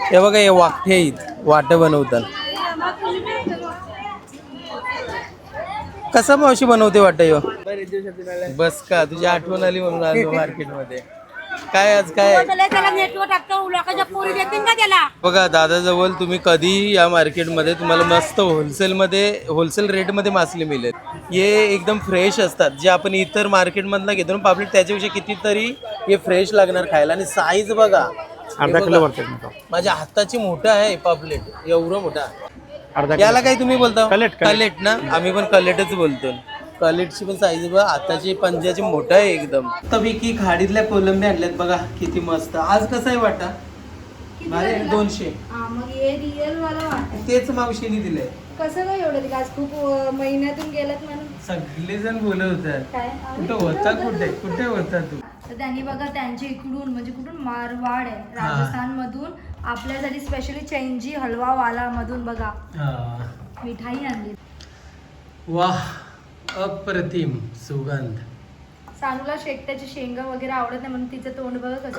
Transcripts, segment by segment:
हे बघा हे वाटे आहेत, वाटं बनवतात. कसा मावशी बनवते वाटतं ह्यो? बस का तुझी आठवण आली म्हणून आलो मार्केटमध्ये. काय आज काय बघा दादाजवळ तुम्ही कधी या मार्केटमध्ये तुम्हाला मस्त होलसेल रेटमध्ये मासले मिळेल. हे एकदम फ्रेश असतात जे आपण इतर मार्केटमधनं घेतो ना पापलेट त्याच्यापेक्षा कितीतरी हे फ्रेश लागणार खायला. आणि साईज बघा अर्धा किलो वरती माझ्या हाताची मोठा आहे पापलेट एवढं मोठा. याला काय तुम्ही बोलता? कलेट ना, आम्ही पण कलेटच बोलतो. कलेटची पण साईज बघा हाताची पंजाची मोठा आहे एकदम. तपैकी खाडीतल्या कोलंबी आणल्यात बघा किती मस्त. आज कसं आहे वाटा? 200. तेच मावशीने दिलंय. कसं काय एवढं दिलं? आज खूप महिन्यातून गेलात म्हणून सगळेजण बोलत होतात कुठं होता कुठे होता तू. तर त्यांनी बघा त्यांच्या इकडून म्हणजे कुठून मारवाड आहे राजस्थान मधून आपल्यासाठी स्पेशली चेंजी हलवा वाला मधून बघा मिठाई आणली. वाह अप्रतिम सुगंध. सानूला शेकट्याची शेंगा वगैरे आवडत नाही म्हणून तिचं तोंड बघा कसं.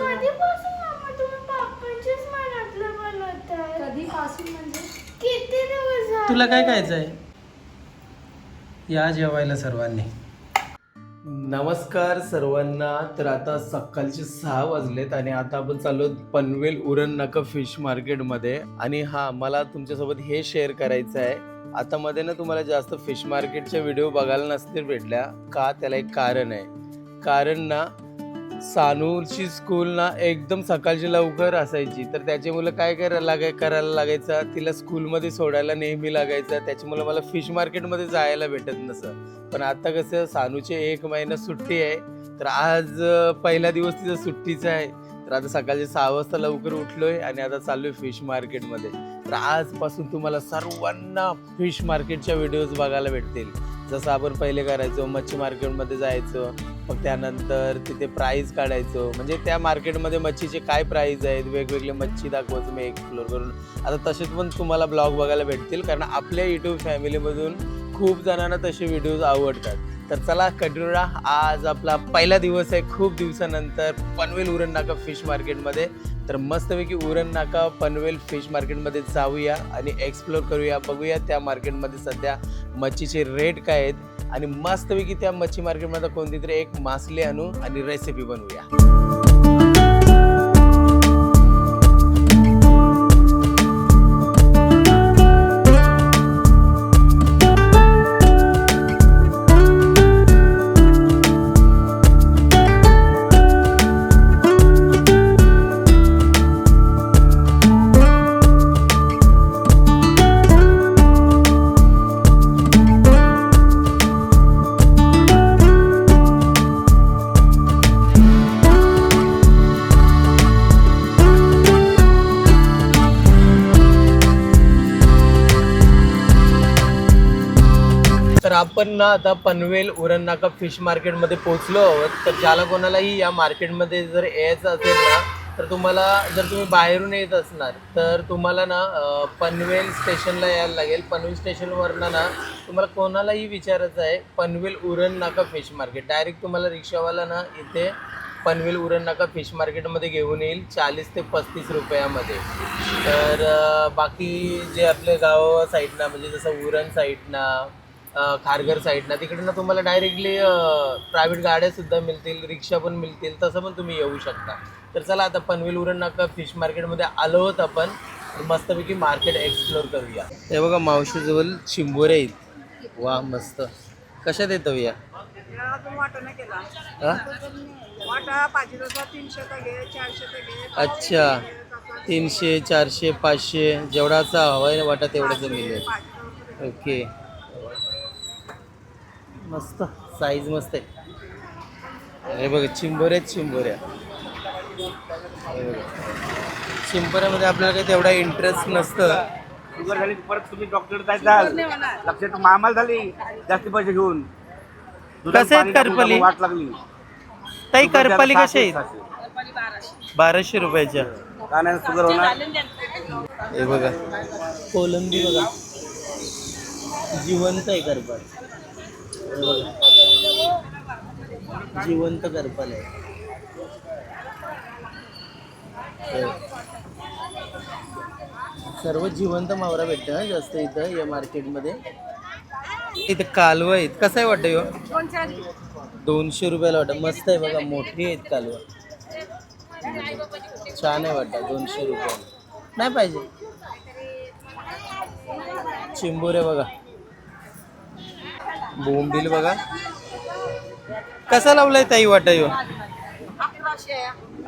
कधीपासून म्हणजे किती दिवस तुला काय खायचंय? या जेवायला सर्वांनी. नमस्कार सर्वांना. तर आता सकाळचे 6 वाजलेत आणि आता आपण चाललो पनवेल उरण नाका फिश मार्केटमध्ये. आणि हा मला तुमच्यासोबत हे शेअर करायचं आहे. आता मध्ये ना तुम्हाला जास्त फिश मार्केटच्या व्हिडिओ बघायला नसतील भेटल्या का, त्याला एक कारण आहे. कारण ना सानूची स्कूल ना एकदम सकाळची लवकर असायची तर त्याच्यामुळे काय करायला लागायचं तिला स्कूलमध्ये सोडायला नेहमी लागायचं. त्याच्यामुळे मला फिश मार्केटमध्ये जायला भेटत नसं. पण आता कसं सानूचे 1 महिना सुट्टी आहे तर आज पहिला दिवस तिचा सुट्टीचा आहे. तर आता सकाळचे 6 वाजता लवकर उठलोय आणि आता चाललोय फिश मार्केटमध्ये. तर आजपासून तुम्हाला सर्वांना फिश मार्केटच्या व्हिडिओज बघायला भेटतील. जसं आपण पहिले करायचो मच्छी मार्केटमध्ये जायचो मग त्यानंतर तिथे प्राईज काढायचो म्हणजे त्या मार्केटमध्ये मच्छीचे काय प्राईज आहेत वेगवेगळे मच्छी दाखवायचो मी एक्सप्लोर करून. आता तसेच पण तुम्हाला ब्लॉग बघायला भेटतील कारण आपल्या यूट्यूब फॅमिलीमधून खूप जणांना तसे व्हिडिओज आवडतात. तर चला कंटिन्यू राहा. आज आपला पहिला दिवस आहे खूप दिवसानंतर पनवेल उरण नाका फिश मार्केटमध्ये. तर मस्तपैकी उरण नाका पनवेल फिश मार्केटमध्ये जाऊया आणि एक्सप्लोर करूया बघूया त्या मार्केटमध्ये सध्या मच्छीचे रेट काय आहेत आणि मस्तपैकी त्या मच्छी मार्केटमध्ये कोणती तरी एक मासली आणू आणि रेसिपी बनवूया. तर आपण ना आता पनवेल उरण नाका फिश मार्केटमध्ये पोहोचलो आहोत. तर ज्याला कोणालाही या मार्केटमध्ये जर यायचं असेल ना तर तुम्हाला जर तुम्ही बाहेरून येत असणार तर तुम्हाला ना पनवेल स्टेशनला यायला लागेल. पनवेल स्टेशनवरनं ना तुम्हाला कोणालाही विचारायचं आहे पनवेल उरण नाका फिश मार्केट डायरेक्ट तुम्हाला रिक्षावाला ना इथे पनवेल उरण नाका फिश मार्केटमध्ये घेऊन येईल 40 ते 35 रुपयामध्ये. तर बाकी जे आपले गावा साईडना म्हणजे जसं उरण साईडना खारघर साईडना तिकडे ना तुम्हाला डायरेक्टली प्रायव्हेट गाड्यासुद्धा मिळतील रिक्षा पण मिळतील तसं पण तुम्ही येऊ शकता. तर चला आता पनवेल उरण नाका फिश मार्केटमध्ये आलो आहोत आपण मस्तपैकी मार्केट एक्सप्लोर करूया. हे बघा मावशीजवळ चिंबोरे आहेत. वा मस्त. कशात येतो या अच्छा 300 400 500 जेवढाचा हवाय वाटा तेवढाच मिळेल. ओके मस्त साईज मस्त आहे. हे बघा चिंबोऱ्या चिंबोऱ्यामध्ये आपल्याला काही तेवढा इंटरेस्ट नसतं. शुगर झाली परत तुम्ही डॉक्टर जाल लक्षात मामाला झाली जास्ती पैसे घेऊन. कसे आहेत करपली वाट लागली ताई करपली कसे आहेत? 1200 रुपयाच्या. का नाही शुगर होणार. हे बघा कोलंबी बघा जिवंत आहे करपल. जिवंत करपल आहे. सर्व जिवंत मावरा भेटतं ना जास्त इथं या मार्केटमध्ये. इथं कालवं आहेत. कसं आहे वाटतं ह्यो? 200 रुपयाला वाटतं. मस्त आहे बघा, मोठी आहेत कालवं. छान आहे वाटतं. 200 रुपयाला नाही पाहिजे. चिंबोरे बघा, बोंबील बघा. कसा लावलाय ताई वाटा ह्यो?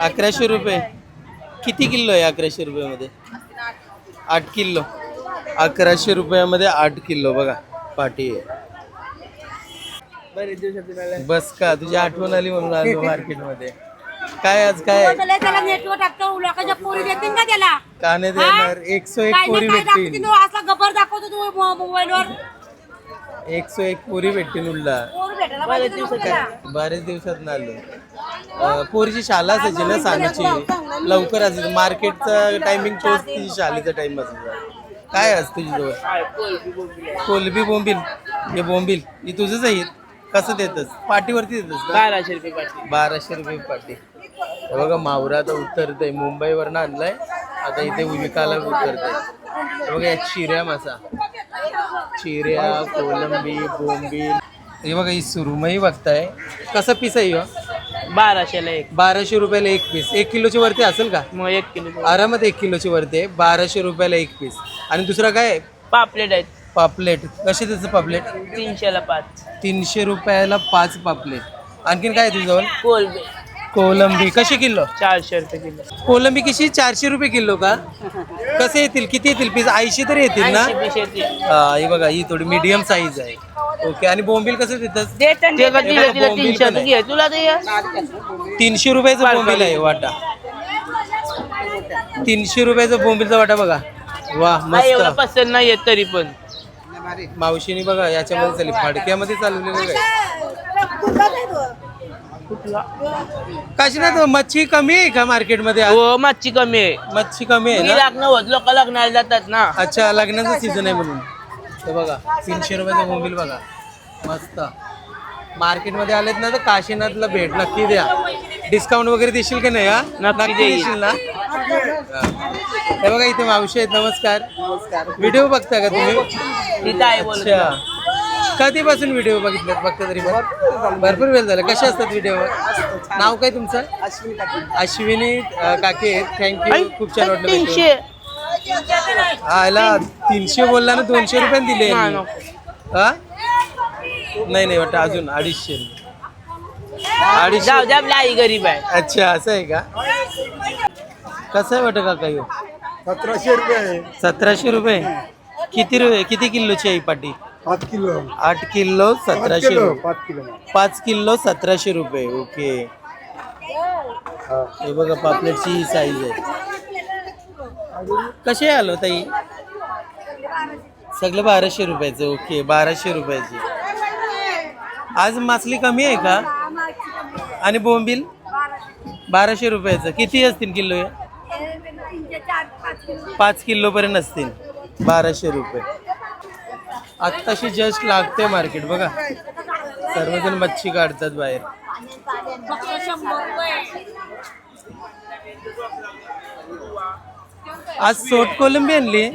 1100 रुपये. किती किलो आहे 1100 रुपयामध्ये? 8 किलो. 1100 रुपयामध्ये 8 किलो बघा पाटी आहे. बस का तुझी आठवण आली म्हणून आलो मार्केटमध्ये. काय आज काय का नाही देणार? 101 पोरी भेटतील. 101 पोरी भेटतील उरला. बरेच दिवसात आलो. पोरीची शाळा असायची ना सांगायची, लवकर असायची. मार्केटचा टायमिंग तोच, तिची शाळेचा टाइम असायचा. काय आज तुझी जवळ? कोलबी बोंबील. हे बोंबील हे तुझंच आहे. कसं देतस? पाटीवरती देतस का? 1200 रुपये पाटी. 1200 रुपये पाटी. हे बघा मावरा आता उतरतंय. मुंबईवरनं आणलाय, आता इथे विकायला उतरतंय. हे बघा या चिऱ्या मासा, चिऱ्या, कोलंबी, बोंबील. हे बघा ही सुरमई बघताय. कसं पीस आहे ह्यो? 1200ला एक. 1200 रुपयाला एक पीस. 1 किलोची वरती असेल का? मग 1 किलो आरामात 1 किलोची वरती आहे. 1200 रुपयाला एक पीस. आणि दुसरा काय आहे? पापलेट आहेत. पापलेट. कसे त्याचं पापलेट? 300ला 5. 300 रुपयाला 5 पापलेट. आणखीन काय आहे तुझ्याजवळ? कोलबी कोलंबी कशी किलो? 400 रुपये किलो. कोलंबी कशी? 400 रुपये किलो का? कसे येतील? किती येतील पीस? 80 तरी येतील ना? 80 पीस येतील. हा ही बघा, ही थोडी मीडियम साईज आहे. ओके. आणि बोंबील कसं देतात? ते का तिला 300 घे तुला ते 300 रुपयाचं बोंबील आहे वाटा. 300 रुपयाचं बोंबीलचा वाटा बघा. वा नाही एवढा मस्त. पसंत नाही येत तरी पण. मावशीने बघा याच्यामध्ये चालली, फाडक्यामध्ये चालवलेलं आहे. काशीनाथ मच्छी कमी आहे का मार्केटमध्ये आज? हो मच्छी कमी आहे. मच्छी कमी आहे ना? लग्न होत लोक लग्नाला जातात ना. अच्छा, लग्नाचं सीझन आहे म्हणून. हे बघा 300 रुपयाचा बोंबील बघा, मस्त. मार्केटमध्ये आलेत ना तर काशीनाथला भेट नक्की द्या. डिस्काउंट वगैरे देशील की नाही? हा नक्की देईल. देशील ना? हा. हे बघा इथे मावशी आहेत. नमस्कार. व्हिडिओ बघता का तुम्ही? तिथं आहे बोल. अच्छा, कधीपासून व्हिडिओ बघितलेत? बघता तरी पण भरपूर वेळ झाला. कसे असतात व्हिडिओ? नाव काय तुमचं? अश्विनी काके. थँक्यू, खूप छान वाटलं. 300. आला 300 बोलला ना, 200 रुपयाने दिले. हा नाही नाही वाटतं अजून 250. जाऊ द्या, आपली आई गरीब आहे. अच्छा असं आहे का? कसं आहे वाटतं काका ह्यो? 1700 रुपये. 1700 रुपये. किती रुपये? किती किलोची आहे पाटी? 8 किलो. 8 किलो 1700 रुपये. 5 किलो. 5 किलो 1700 रुपये. ओके. हे बघा पापलेटची ही साईज आहे. कसे आलो ताई? सगळं 1200 रुपयाचं. ओके, 1200 रुपयाची. आज मासली कमी आहे का? आणि बोंबील 1200 रुपयाचं. किती असतील किलो? 5 किलो पर्यंत असतील. 1200 रुपये. आत्ताशी जस्ट लागते मार्केट बघा. सर्वजण मच्छी काढतात बाहेर. आज सोट कोलंबी आणली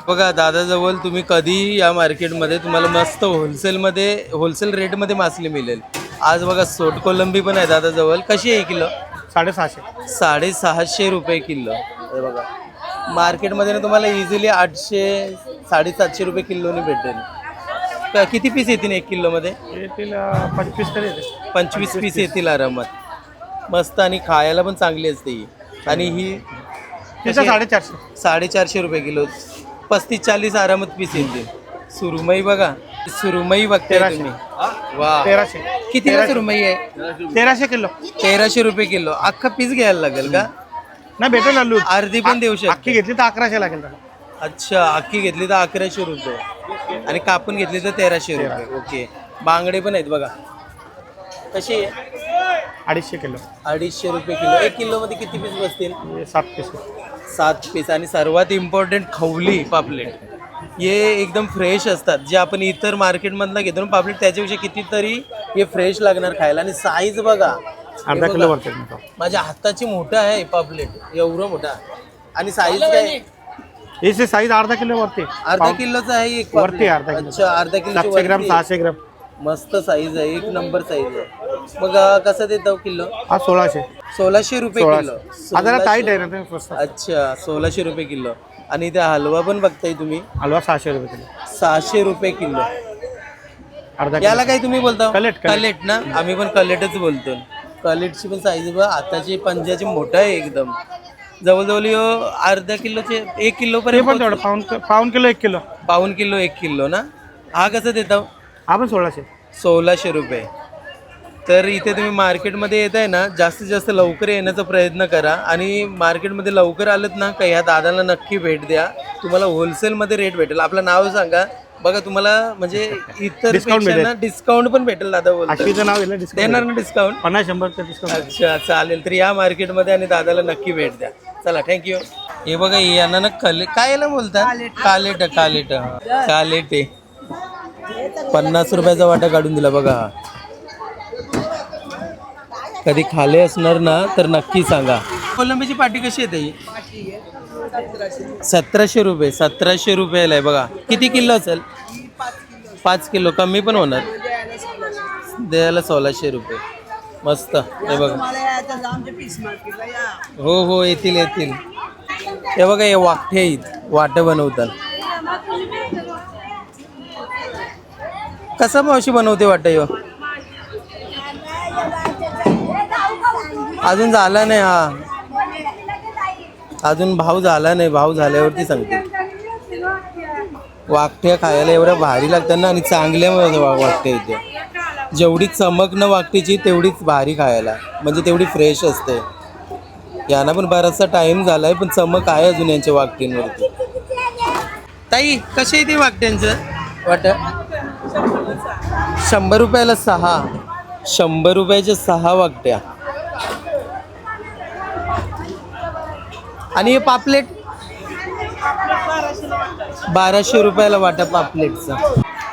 बघा दादाजवळ. तुम्ही कधी या मार्केटमध्ये तुम्हाला मस्त होलसेल रेटमध्ये मासली मिळेल. आज बघा सोट कोलंबी पण आहे दादाजवळ. कशी आहे किलो? 650. 650 रुपये किलो. हे बघा मार्केटमध्ये ना तुम्हाला इझिली 800 750 रुपये किलोने भेटेल. किती पीस येतील 1 किलोमध्ये? येतील 25 तरी येते. 25 पीस येतील आरामात. मस्त आणि खायला पण चांगली असते ही. आणि ही 450. 450 रुपये किलो. 35-40 आरामात पीस येतील. सुरमई बघा, सुरमई बघताय तुम्ही. वा 1300. कितीला सुरमई आहे? 1300 किलो. 1300 रुपये किलो. अख्खा पीस घ्यायला लागेल का? नाही भेटेल ना लूट. अर्धी पण देऊ शकतो. अख्खी घेतली तर 1100 लागेल त्याला. अच्छा, अख्खी घेतली तर 1100 रुपये आणि कापून घेतली तर 1300 रुपये. ओके. बांगडे पण आहेत बघा. कशी आहे? 250 किलो. 250 रुपये किलो. 1 किलोमध्ये किती पीस बसतील? 7 पीस. 7 पीस. आणि सर्वात इम्पॉर्टंट खवली पापलेट. हे एकदम फ्रेश असतात. जे आपण इतर मार्केटमधनं घेतो ना पापलेट त्याच्यापेक्षा कितीतरी हे फ्रेश लागणार खायला. आणि साईज बघा, अर्धा किलो वरती. माझ्या हाताची मोठा आहे पापलेट, एवढं मोठा. आणि साईज काय? याची साईज अर्धा किलो वरती अर्धा किलोचा आहे एक वरती पापलेट. अर्धा किलो. अच्छा अर्धा 700 किलो ग्राम 600 ग्राम मस्त साईज आहे, एक नंबर साईज आहे. मग कसं देतो किलो? हा 1600. 1600 रुपये किलो. हा जरा टाईट आहे ना ते स्वस्त. अच्छा 1600 रुपये किलो. आणि इथे हलवा पण बघताय तुम्ही, हलवा 600 रुपये किलो. 600 रुपये किलो. अर्धा किलो. याला काय तुम्ही बोलता? कलेट. कलेट ना, आम्ही पण कलेटच बोलतो. कलेटची पण साईज बघ, आताची पंजाची मोठा आहे एकदम. जवळजवळ ह्यो अर्धा किलोचे 1 किलो ते पर्यंत पण तेवढं पाऊन किलो 1 किलो. पाऊन किलो 1 किलो ना. हा कसं देता? हा पण 1600. 1600 रुपये. तर इथे तुम्ही मार्केटमध्ये येत आहे ना, जास्तीत जास्त लवकर येण्याचा प्रयत्न करा. आणि मार्केटमध्ये लवकर आलं ना का ह्या दादाला नक्की भेट द्या, तुम्हाला होलसेलमध्ये रेट भेटेल. आपलं नाव सांगा बघा, तुम्हाला म्हणजे इतर पेक्षा डिस्काउंट पण भेटेल. दादा बोलतो अश्विचं नाव दिलं डिस्काउंट देणार ना डिस्काउंट? 50-100% डिस्काउंट. अच्छा चालेल. तर या मार्केटमध्ये आणि दादाला नक्की भेट द्या. चला थँक्यू. हे बघा यांना ना काय याला बोलतात? कालेट. कालेट आहे. 50 रुपयाचा वाटा काढून दिला बघा. हा कधी खाले असणार ना तर नक्की सांगा. कोलंबीची पाटी कशी येते ही? 1700 रुपये. 1700 रुपयाला आहे बघा. किती किलो असेल? 5 किलो. कमी पण होणार. द्यायला 1600 रुपये. मस्त. हे बघा. हो येतील. हे बघा हे वाकठे आहेत, वाटं बनवतात. कसा मावशी बनवते वाटतं ह्यो? अजून झाला नाही. हा अजून भाव झाला नाही. भाव झाल्यावरती सांगते. वाकट्या खायला एवढ्या भारी लागतात ना, आणि चांगल्या वाकट्या इथे. जेवढी चमक न वाकटीची तेवढीच भारी खायला, म्हणजे तेवढी फ्रेश असते. यांना पण बराचसा टाइम झालाय, पण चमक आहे अजून यांच्या वाकटींवरती. ताई कसे आहे ते वाकट्यांचं वाट? 100 रुपयाला 6. 100 रुपयाच्या 6 वाकट्या. आणि हे पापलेट 1200 रुपयाला वाटा पापलेटचा.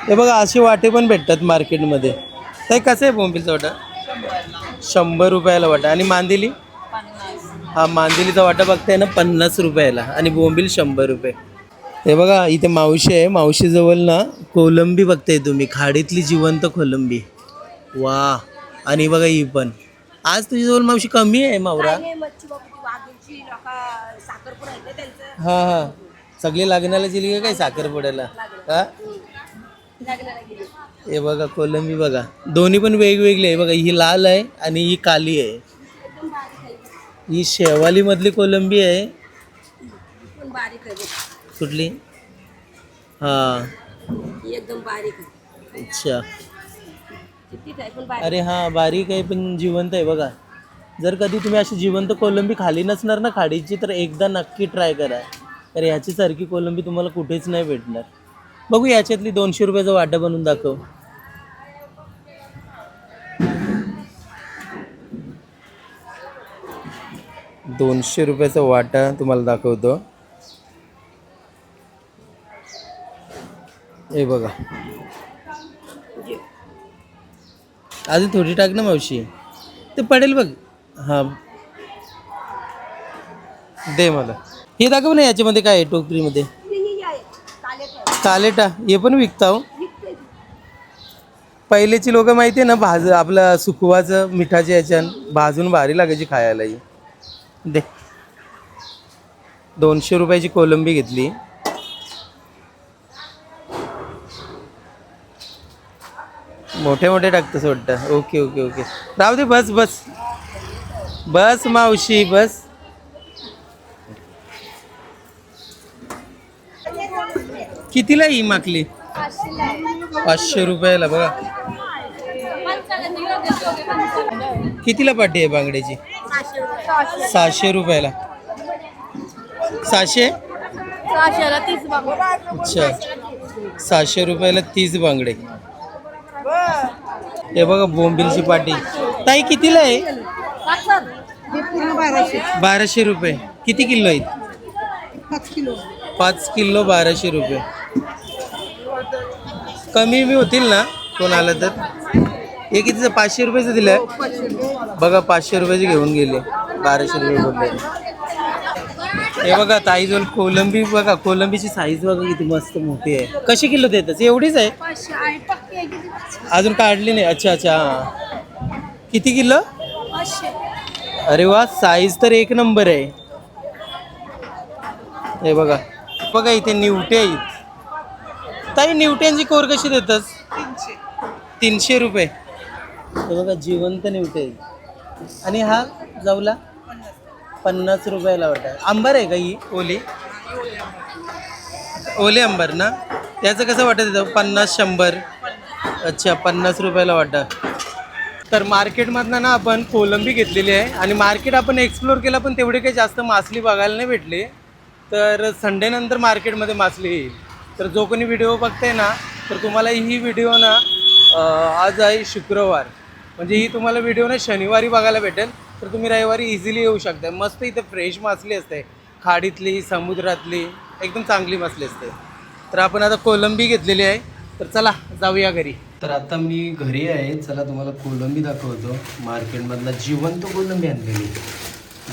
हे बघा असे वाटे पण भेटतात मार्केटमध्ये. ताई कसं आहे बोंबीलचा वाटा? 100 रुपयाला वाटा. आणि मांदेली? हा मांदेलीचा वाटा बघताय ना 50 रुपयाला. आणि बोंबील 100 रुपये. हे बघा इथे मावशी आहे. मावशीजवळ ना कोलंबी बघताय तुम्ही, खाडीतली जिवंत कोलंबी. वा. आणि बघा ही पण. आज तुझ्याजवळ मावशी कमी आहे मावरा. हा सगळी लागण्याला गेली का काय साखरपुड्याला? हा हे बघा कोलंबी बघा, दोन्ही पण वेगवेगळी आहे बघा. ही लाल आहे आणि ही काली आहे. ही शेवाली मधली कोलंबी आहे. कुठली? हा एकदम बारीक. अच्छा. अरे हा बारीक आहे पण जिवंत आहे बघा. जर कधी तुम्ही अशी जिवंत कोलंबी खाली नसणार ना खाडीची, तर एकदा नक्की ट्राय करा. तर ह्याच्यासारखी कोलंबी तुम्हाला कुठेच नाही भेटणार. बघू याच्यातली 200 रुपयाचा वाटा बनवून दाखव. ₹200 वाटा तुम्हाला दाखवतो. हे बघा. अजून थोडी टाक ना मावशी, ते पडेल बघ. हां दे मला. हे दाखव ना याच्यामध्ये काय आहे टोकरीमध्ये. कालेटा हे पण विकता हो. पहिलेची लोक माहिती आहे ना, आपलं सुकवाचं मिठाच्या याच्यान भाजून भारी लागायची खायला. ही दे. 200 रुपयाची कोलंबी घेतली. मोठे मोठे टाकतंस वाटतं. ओके ओके ओके राहू दे. बस बस बस मावशी बस. कितीला ही माकली? 500 रुपयाला बघा. कितीला पाटी आहे बांगड्याची? 600 रुपयाला. 600? अच्छा 600 रुपयाला 30 बांगडे. हे बघा बोंबिलची पाटी. ताई कितीला आहे? 1200 रुपये. किती किलो आहेत? 5 किलो 1200 रुपये. कमी बी होतील ना कोण आलं तर. हे कितीचं? 500 रुपयाचं दिलं बघा. 500 रुपयाचे घेऊन गेले. 1200 रुपये बोलले. हे बघा ताईजवळ कोलंबी बघा, कोलंबीची साईज बघा किती मस्त मोठी आहे. कशी किलो देतात? एवढीच आहे, अजून काढली नाही. अच्छा अच्छा, हां. किती किलो? अरे वा, साईज तर एक नंबर आहे. हे बघा बघा इथे निवटे आहेत. ताई निवट्यांची कोर कशी देतात? 300 रुपये. हे बघा जिवंत निवटे आहेत. आणि हा जाऊला 50 रुपयाला वाटतं. आंबर आहे का ही ओली? ओले आंबर ना, त्याचं कसं वाटतं तिथं? 50-100. अच्छा 50 रुपयाला वाटतं. तर मार्केटमधनं ना आपण कोलंबी घेतलेली आहे आणि मार्केट आपण एक्सप्लोर केला, पण तेवढी काही जास्त मासली बघायला नाही भेटली. तर संडे नंतर मार्केटमध्ये मासली येईल. तर जो कोणी व्हिडिओ बघताय ना, तर तुम्हाला ही व्हिडिओ ना आज आहे शुक्रवार, म्हणजे ही तुम्हाला व्हिडिओ ना शनिवारी बघायला भेटेल. तर तुम्ही रविवारी इझिली येऊ शकता. मस्त इथे फ्रेश मासली असते, खाडीतली समुद्रातली एकदम चांगली मासली असते. तर आपण आता कोलंबी घेतलेली आहे, तर चला जाऊया घरी. तर आता मी घरी आहे. चला तुम्हाला कोलंबी दाखवतो. मार्केटमधला जिवंत कोलंबी आणलेली,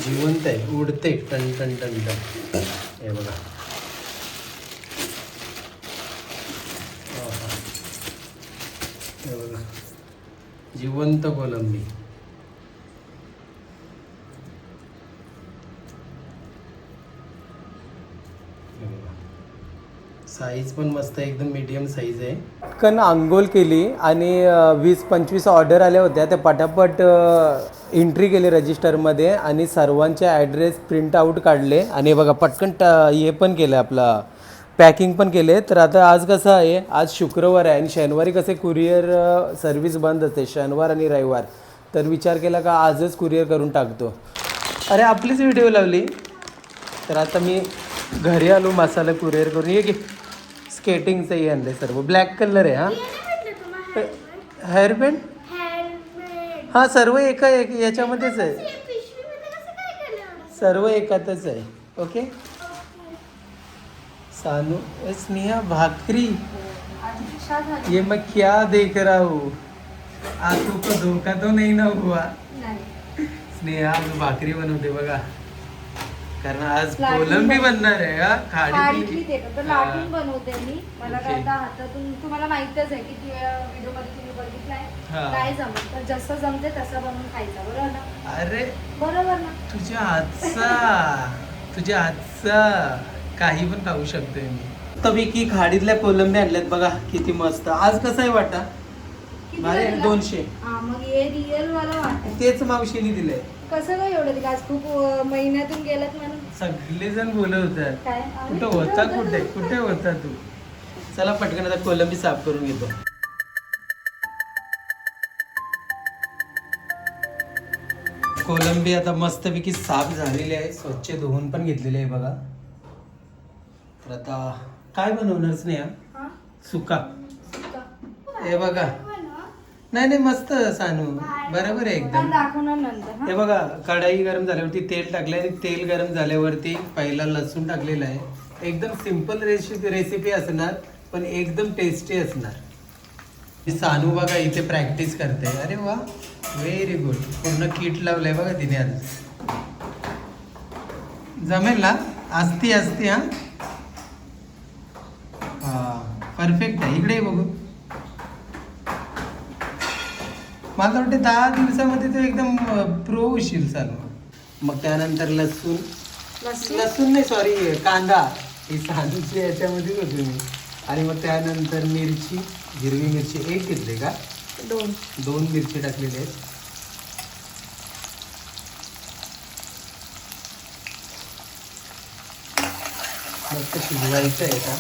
जिवंत आहे, उडते टन टन टन टन. हे बघा, हे बघा जिवंत कोलंबी. साईज पण मस्त आहे, एकदम मीडियम साईज आहे. पटकन आंघोळ केली आणि 20-25 ऑर्डर आल्या होत्या, त्या पटापट एंट्री केली रजिस्टरमध्ये आणि सर्वांचे ॲड्रेस प्रिंट आऊट काढले आणि बघा पटकन हे पण केलं, आपला पॅकिंग पण केले. तर आता आज कसं आहे, आज शुक्रवार आहे आणि शनिवारी कसे कुरिअर सर्व्हिस बंद असते, शनिवार आणि रविवार. तर विचार केला का आजच कुरिअर करून टाकतो. अरे आपलीच व्हिडिओ लावली. तर आता मी घरी आलो मसाला कुरिअर करून. ये की स्केटिंगचंही आणलं आहे सर्व, ब्लॅक कलर आहे. हां हेअरबँड, हां सर्व एका याच्यामध्येच आहे, सर्व एकातच आहे. ओके सानू स्नेहा भाकरी, ये मैं क्या देख रहा हूँ, आंखों को धोखा तो नहीं ना हुआ? स्नेहा भाकरी बनवते बघा, कारण आज कोलंबी बनणार आहे. हा खाडीतली लाटून बनवते मी. मला काय आता हातातून, तुम्हाला माहितच आहे की व्हिडिओ मध्ये तुम्ही बघितलाय, काय जमत तर जसं जमते तसं बनवून खायचं, बरोबर ना? अरे बरोबर ना, तुझ्या हातचा काही पण खाऊ शकतोय मी. तविकी खाडीतल्या कोलंबी आणल्यात बघा किती मस्त. आज कसं आहे वाटा? अरे 200. मग हे रिअल वाला वाटत. तेच मावशीने दिलंय. कसं काय एवढं दिलं? आज खूप महिन्यातून गेलात म्हणून सगळेजण बोलत होतात काय कुठं होता, कुठे होता तू. चला पटकन आता कोलंबी साफ करून घेतो. कोलंबी आता मस्तपैकी साफ झालेली आहे, स्वच्छ धुवून पण घेतलेली आहे बघा. तर आता काय बनवणारच नाही. सुका हे बघा. नाही मस्त सानू, बरोबर आहे एकदम. दाखवणार नंतर. हे बघा कढाई गरम झाल्यावरती तेल टाकलंय आणि तेल गरम झाल्यावरती पहिला लसूण टाकलेला आहे. एकदम सिंपल रेसिपी असणार, पण एकदम टेस्टी असणार. सानू बघा इथे प्रॅक्टिस करते. अरे वा, व्हेरी गुड. पूर्ण किट लावलंय बघा तिने आज. जमेल ना? असती हा परफेक्ट आहे. इकडे बघू. मला वाटतं 10 दिवसामध्ये तो एकदम प्रो होशील सानू. मग त्यानंतर लसूण नाही सॉरी कांदा, ही सानूची याच्यामध्येच होती मी. आणि मग त्यानंतर मिरची, हिरवी मिरची एक घेतली का? 2 मिरची टाकलेली आहेत. मस्त शिजवायचं आहे का?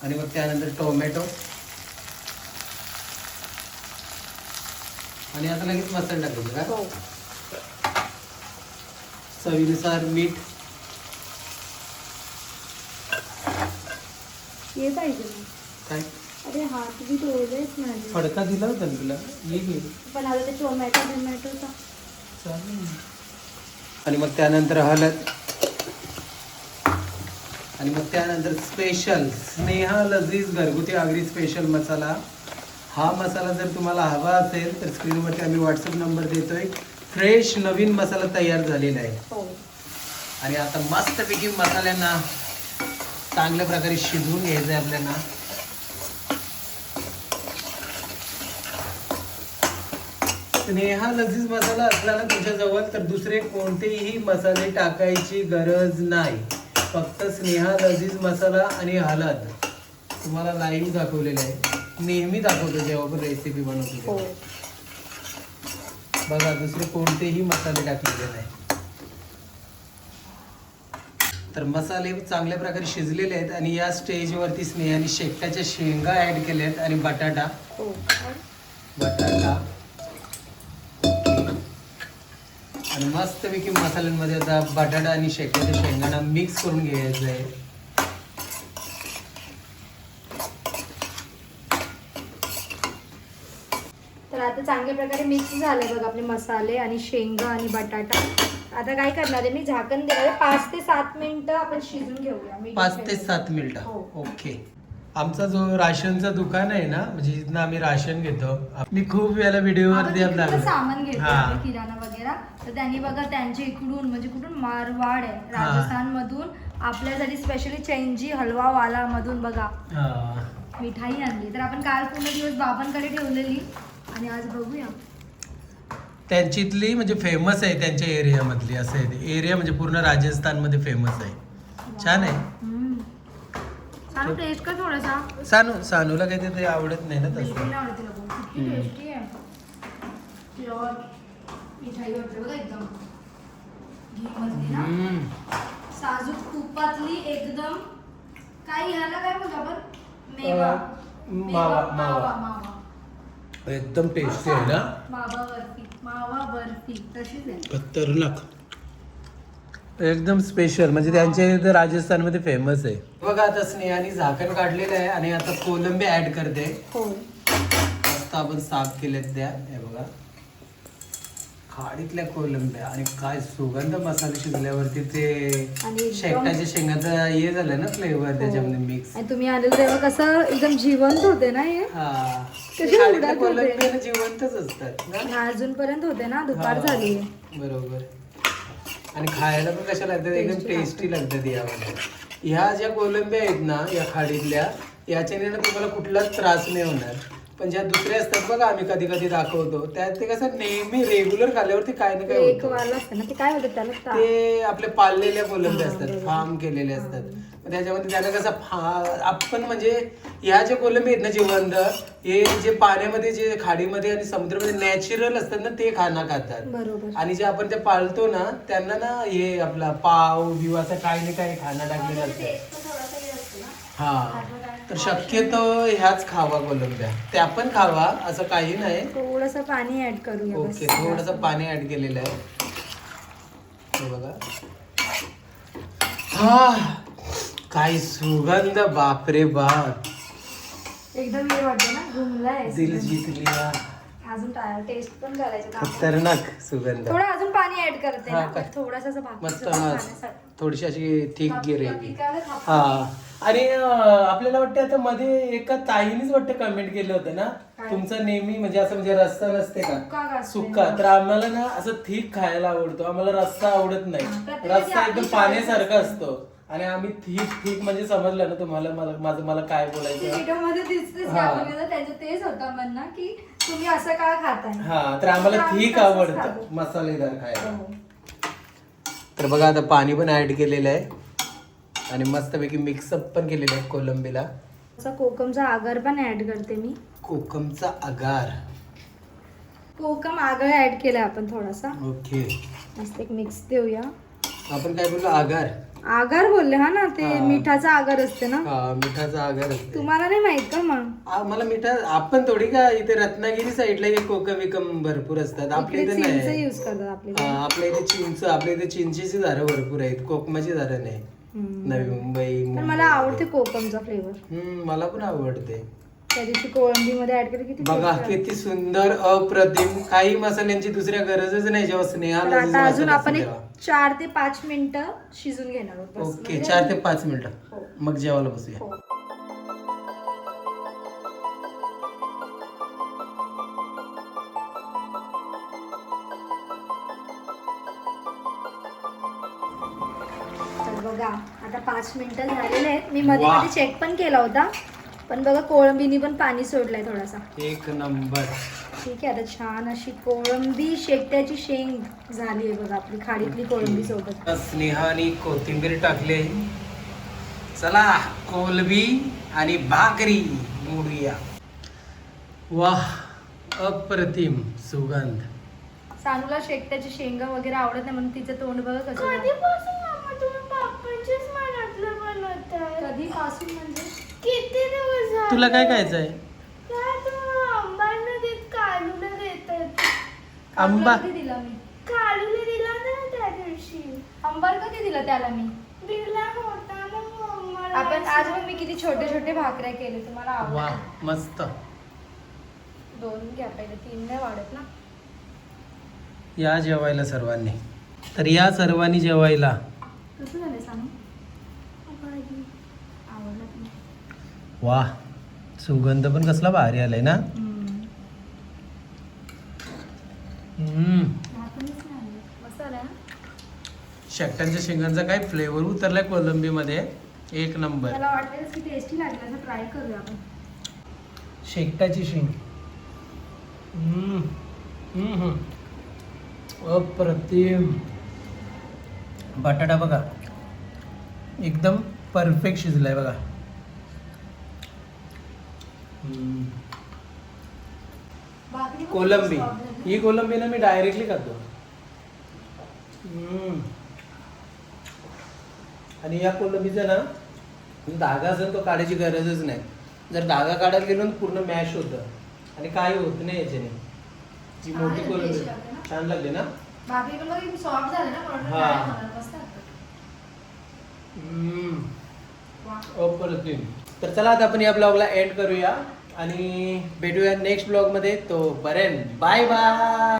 आणि मग त्यानंतर टोमॅटो आणि आता लगेच मसाला टाकायचा का? चवीनुसार मीठ. ये पाहिजे काय? अरे हात बी धुवलेच नाही. फडका दिला होता ना तुला, ये घे. पण आता ते टोमॅटोचा चालेल. आणि मग त्यानंतर हळद आणि मग त्यानंतर स्पेशल स्नेहा लजीज घरगुती आगरी स्पेशल मसाला हा मसाला जर तुम्हाला हवा असेल तर स्क्रीनवरती आम्ही व्हॉट्सअप नंबर देतोय. फ्रेश नवीन मसाला तयार झालेला आहे. हो. आणि आता मस्तपैकी मसाल्यांना चांगल्या प्रकारे शिजवून घ्यायचं आहे आपल्याला. स्नेहा लजीज मसाला असला ना तुमच्याजवळ तर दुसरे कोणतेही मसाले टाकायची गरज नाही. फक्त स्नेहा लजीज मसाला आणि हळद तुम्हाला लाईव्ह दाखवलेलं आहे. नेहमी दाखवतो जेव्हा पण रेसिपी बनवतो हो. तेव्हा. बघा दुसरे कोणतेही मसाले टाकलेले नाही. तर मसाले चांगल्या प्रकारे शिजलेले आहेत आणि या स्टेजवरती स्नेहाने शेकटाच्या शेंगा ऍड केल्या आहेत आणि बटाटा. हो. बटाटा आणि मस्तपैकी मसाल्यांमध्ये आता बटाटा आणि शेकटाच्या शेंगांना मिक्स करून घ्यायचं आहे. तर आता चांगल्या प्रकारे मिक्स झाले बघा आपले मसाले आणि शेंगा आणि बटाटा. आता काय करणार आहे मी झाकण देणार आहे. 5 ते 7 मिनिटं आपण शिजून घेऊया. 5 ते 7 मिनिटं. हो. ओके. आमचा जो राशनचा दुकान आहे ना म्हणजे जिथनं आम्ही राशन घेतो. मी खूप वेळेला व्हिडिओवरती आपण सामान घेतो हा. आपलं किराणा वगैरे. तर त्यांनी बघा त्यांच्या इकडून म्हणजे कुठून मारवाड आहे राजस्थान मधून आपल्यासाठी स्पेशली चेंजी हलवा वाला मधून बघा मिठाई आणली. तर आपण काल पूर्ण दिवस बाबांकडे ठेवलेली आणि आज बघूया. त्यांची इथली म्हणजे फेमस आहे त्यांच्या एरियामधली. असं आहे एरिया म्हणजे पूर्ण राजस्थानमध्ये फेमस आहे. छान आहे. सानू टेस्ट कर थोडासा. सानूला काही ते आवडत नाही ना बिलकुल तसं. नाही आवडते लोकं. किती टेस्टी आहे. प्युअर मिठाई वाटते बघा एकदम घी ना. साजूक तुपातली एकदम. काय ह्याला काय बोलतो आपण मेवा मावा. एकदम टेस्टी आहे ना. मावा बर्फी तशीच आहे. खतरनाक एकदम स्पेशल म्हणजे त्यांच्या इथे राजस्थानमध्ये फेमस आहे. बघा आता स्नेहाने झाकण काढलेलं आहे आणि आता कोलंबी ऍड करते. हो. मस्त आपण साफ केलेत त्या. हे बघा खाडीतल्या कोलंब्या आणि काय सुगंध मसाले शिजल्यावरती ते शेकटाच्या शेंगाचा हे झालं ना फ्लेवर त्याच्यामध्ये मिक्स. आणि तुम्ही आलेलं तेव्हा कसं एकदम जिवंत होते ना हे. कशी खाडीतल्या उडत होते. कोलंब्या जिवंतच असतात ना. अजूनपर्यंत होते ना. दुपार झाली. बरोबर. आणि खायला पण कशा लागतात एकदम टेस्टी लागतात. यामध्ये ह्या ज्या कोलंब्या आहेत ना या खाडीतल्या याच्याने ना तुम्हाला कुठलाच त्रास नाही होणार. पण ज्या दुसऱ्या असतात बघा आम्ही कधी कधी दाखवतो त्यात ते कसं नेहमी रेग्युलर खाल्ल्यावरती काय ना काय एक होतं. वाला असतं ना ते काय होतं त्याला ते आपले पाळलेल्या कोलंब्या असतात फार्म केलेले असतात. मग त्याच्यामध्ये त्याला कसं आपण म्हणजे ह्या ज्या कोलंबी आहेत ना जिवंत हे जे पाण्यामध्ये जे खाडीमध्ये आणि समुद्रामध्ये नॅचरल असतात ना ते खाणं खातात. बरोबर. आणि जे आपण ते पाळतो ना त्यांना ना हे आपला पाव बिव असं काही ना काही खाणं टाकलेलं असतं. हा तर शक्यतो ह्याच खावा कोलंब्या. त्या पण खावा असं काही नाही. थोडस पाणी ऍड करूया. ओके थोडंसं पाणी ऍड केलेलं आहे. हे बघा हा काय सुगंध बापरे बाप. एकदम हे वाटतं ना घुमलाय. दिल जिंकली. अजून टेस्ट पण करायचं. खतरनाक सुगंध. थोडं अजून पाणी ऍड करते हा, ना. काय? थोडासा असं भाकरीचं मस्त पण हा खाण्यासाठी. थोडीशी अशी ठीक गिरेवी. पिकाला थाप- हा आणि आपल्याला वाटतं आता मध्ये एका ताईनेच वाटतं कमेंट केलं होतं ना काय? तुमचा नेहमी म्हणजे असं म्हणजे रस्सा नसते सुक्का का का असते? सुक्का. तर आम्हाला ना असं थिक खायला आवडतो. आम्हाला रस्सा आवडत नाही. प्रत्येकाची रस्सा आपली एकदम choice पाण्यासारखा असतो आणि आम्ही थिक म्हणजे समजलं ना तुम्हाला मला काय बोलायचं. व्हिडिओ मध्ये दिसतेच हा. आपण गेलो, त्याचं तेच होतं म्हणणं की तुम्ही असं का खाताय. हा तर आम्हाला आम्ही थिक तसंच आवडतं खातो. मसालेदार खायला. हो. तर बघा आता पाणी पण ऍड केलेलं आहे आणि मस्तपैकी मिक्सअप पण केलेलं आहे कोलंबीला. असा कोकमचा आगार पण ऍड करते मी. कोकमचा आगार. कोकम आगळ ऍड केलाय आपण थोडासा. ओके मस्त एक मिक्स देऊया. आपण काय बोललो आगार. आगार बोलले हा ना. ते हा. मिठाचा आगार असते ना. हा मिठाचा आगार असते. तुम्हाला नाही माहित का मग. मला मिठा आपण थोडी का इथे रत्नागिरी साईडला हे कोकम विकम भरपूर असतात. आपल्या इकडे इथे चिंच नाही. यूज करतात आपले. आपल्या इथे चिंच आपल्या इथे चिंचेची झाडं भरपूर आहेत. कोकमाची झाडं नाही. नवी मुंबई पण मला आवडते कोकमचा फ्लेवर. मला पण आवडते. त्या दिवशी कोळंबी मध्ये ऍड केली किती बघा tasty लागते. किती सुंदर अप्रतिम. काही मसाल्यांची दुसऱ्या गरजच नाही जेव्हा स्नेहा तर लजीज आता अजून मसाला आपण असेल एक तेव्हा. 4 ते 5 मिनिटं शिजून घेणार आहोत. बस. ओके म्हणजे- 4 ते 5 मिनिटं हो. मग जेवायला बसूया. हो. बघा आता 5 मिनिटं झालेले आहेत. मी मध्ये मध्ये चेक पण केला होता, पण बघा कोळंबीनी पण पाणी सोडलंय थोडासा. एक नंबर. ठीक आहे, आता छान अशी कोळंबी शेकट्याची शेंग झाली आहे बघा आपली खाडीतली कोळंबी सोबत. स्नेहाने कोथिंबीर टाकले. चला कोलबी आणि भाकरी मोडूया. वाह, अप्रतिम सुगंध. सानूला शेकट्याची शेंगा वगैरे आवडत नाही म्हणून तिचं तोंड बघा कसं झालं. कधीपासून म्हणजे किती दिवस झाले? तुला काय खायचंय? काय तुम्हाला आंबांना देत कालूला देतात? आंबा कधी दिला मी? कालूला दिला ना त्या दिवशी. अंबार कधी दिला त्याला मी? दिला होता ना मम्माला. आपण आज मग मी किती छोटे छोटे भाकऱ्या केले, तुम्हाला वा आवडत? मस्त. 2 घ्या पहिले, 3 नाही वाढत ना. या जेवायला सर्वांनी. तर या सर्वांनी जेवायला. कसं झालं सांगू? आवडलं की नाही? वा, सुगंध पण कसला भारी आलाय ना. भाकरीच नाही आणली. मस्त आलं ना? शेकट्यांच्या शेंगांचा काय फ्लेवर उतरलाय कोलंबीमध्ये. एक नंबर. मला वाटलं की टेस्टी लागलं, असं ट्राय करूया आपण. शेकटाची शेंग. अप्रतिम. बटाटा बघा एकदम परफेक्ट शिजलाय बघा. भाकरी पण कोलंबी, soft झाली. ही कोलंबी ना मी डायरेक्टली खातो. आणि या कोलंबीचा ना धागा असेल तो काढायची गरजच नाही. जर धागा काढायला गेलो ना पूर्ण मॅश होतं आणि काही होत नाही याच्याने. जी मोठी आहे, कोलंबी tasty लागते ना? छान लागते ना. भाकरी पण बघा सॉफ्ट झालं ना, म्हणून हा. नाही होणार, मस्त लागतं. अप्रतिम. तर चला आता आपण या ब्लॉगला एंड करूया आणि भेटूया नेक्स्ट ब्लॉग मध्ये. तो पर्यंत बाय बाय.